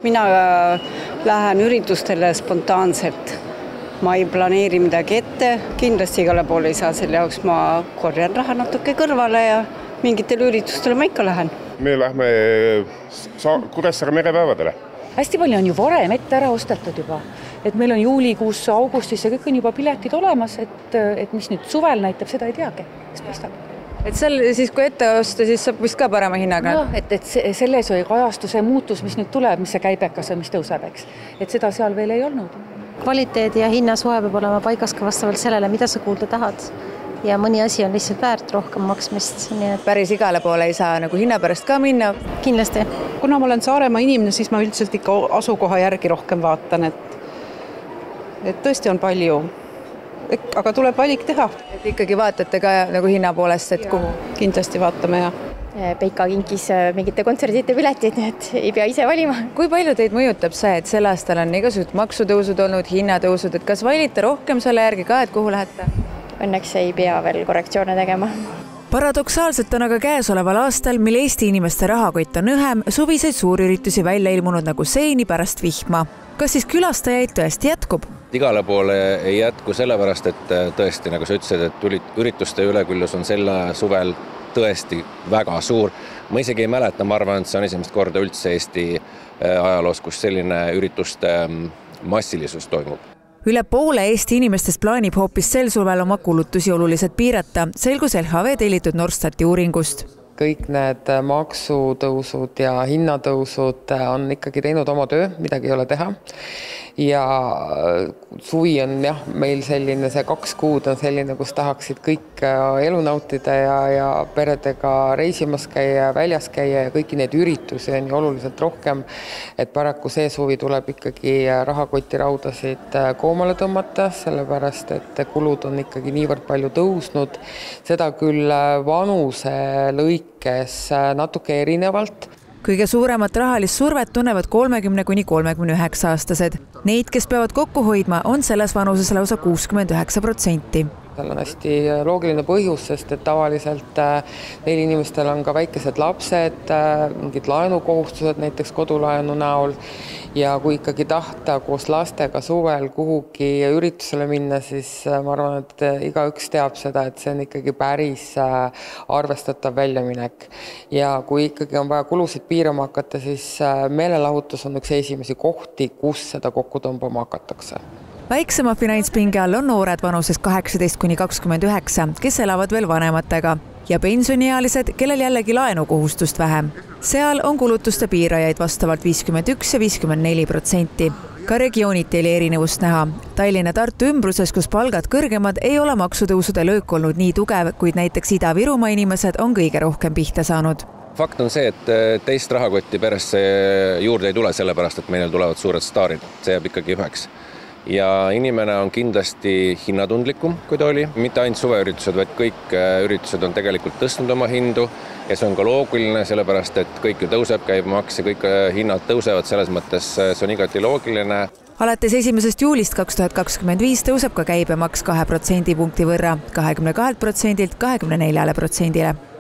Mina lähen üritustele spontaanselt. Ma ei planeeri midagi ette, kindlasti igale poole ei saa, selle jaoks ma korjan raha natuke kõrvale ja mingitele üritustele ma ikka lähen. Me lähme Kuressaare merepäevadele. Hästi palju on ju varem ette ära ostetud juba. Et meil on juulikuus, augustis ja kõik on juba piletid olemas, et mis nüüd suvel näitab, seda ei teagi, kes paistab. Et siis kui ette osta, siis saab vist ka parema hinnaga? No, et selles ei kajastu see muutus, mis nüüd tuleb, mis see käibekas on, mis tõuseb, eks. Et seda seal veel ei olnud. Kvaliteedi ja hinnasuhe peab olema paigas ka vastavalt sellele, mida sa kuulda tahad. Ja mõni asi on lihtsalt väärt rohkem maksmist. Päris igale poole ei saa nagu hinna pärast ka minna? Kindlasti. Kuna ma olen Saaremaa inimene, siis ma üldiselt ikka asukoha järgi rohkem vaatan, et tõesti on palju, aga tuleb valik teha. Et ikkagi vaatate ka nagu hinna poolest, et kuhu? Kindlasti vaatame, jah. Peika kinkis mingite kontserdite piletid, et ei pea ise valima. Kui palju teid mõjutab see, et sel aastal on igasugused maksutõusud olnud, hinnatõusud, et kas valite rohkem selle järgi ka, et kuhu lähete? Õnneks ei pea veel korrektsioone tegema. Paradoksaalselt on aga käesoleval aastal, mil Eesti inimeste rahakott on õhem, suviseid suurüritusi välja ilmunud nagu seini pärast vihma. Kas siis külastajaid tõesti jätkub? Igale poole ei jätku sellepärast, et tõesti, nagu sa ütlesid, et ürituste üleküllus on sel suvel tõesti väga suur. Ma isegi ei mäleta, ma arvan, et see on esimest korda üldse Eesti ajaloos, kus selline ürituste massilisus toimub. Üle poole Eesti inimestest plaanib hoopis sel suvel oma kulutusi oluliselt piirata, selgus LHV tellitud Norstati uuringust. Kõik need maksutõusud ja hinnatõusud on ikkagi teinud oma töö, midagi ei ole teha. Ja suvi on meil selline, see 2 kuud on selline, kus tahaksid kõik elu nautida ja peredega reisimas käia, väljas käia ja kõiki neid üritusi on ju oluliselt rohkem. Et paraku see suvi tuleb ikkagi rahakotiraudasid koomale tõmmata, sellepärast et kulud on ikkagi niivõrd palju tõusnud. Seda küll vanuse lõikes natuke erinevalt. Kõige suuremat rahalist survet tunnevad 30–39 aastased. Neid, kes peavad kokku hoidma, on selles vanuses lausa 69%. Seal on hästi loogiline põhjus, sest et tavaliselt neil inimestel on ka väikesed lapsed, mingid laenukohustused, näiteks kodulaenu näol. Ja kui ikkagi tahta koos lastega suvel kuhugi üritusele minna, siis ma arvan, et igaüks teab seda, et see on ikkagi päris arvestatav väljaminek. Ja kui ikkagi on vaja kulusid piirama hakata, siis meelelahutus on üks esimesi kohti, kus seda kokku tõmbama hakatakse. Väiksema finantspinge all on noored vanuses 18–29, kes elavad veel vanematega ja pensioniealised, kellel jällegi laenukohustust vähem. Seal on kulutuste piirajaid vastavalt 51% ja 54%. Ka regiooniti oli erinevust näha. Tallinna Tartu ümbruses, kus palgad kõrgemad, ei ole maksutõusude löök olnud nii tugev, kuid näiteks Ida-Virumaa inimesed on kõige rohkem pihta saanud. Fakt on see, et teist rahakotti peresse juurde ei tule sellepärast, et meil tulevad suured staarid. See jääb ikkagi üheks. Ja inimene on kindlasti hinnatundlikum, kui ta oli. Mitte ainult suveüritused, vaid kõik üritused on tegelikult tõstnud oma hindu ja see on ka loogiline, sellepärast et kõik ju tõuseb, käibemaks ja kõik hinnad tõusevad, selles mõttes see on igati loogiline. Alates 1. juulist 2025 tõuseb ka käibemaks 2% võrra, 22%-lt 24%-le.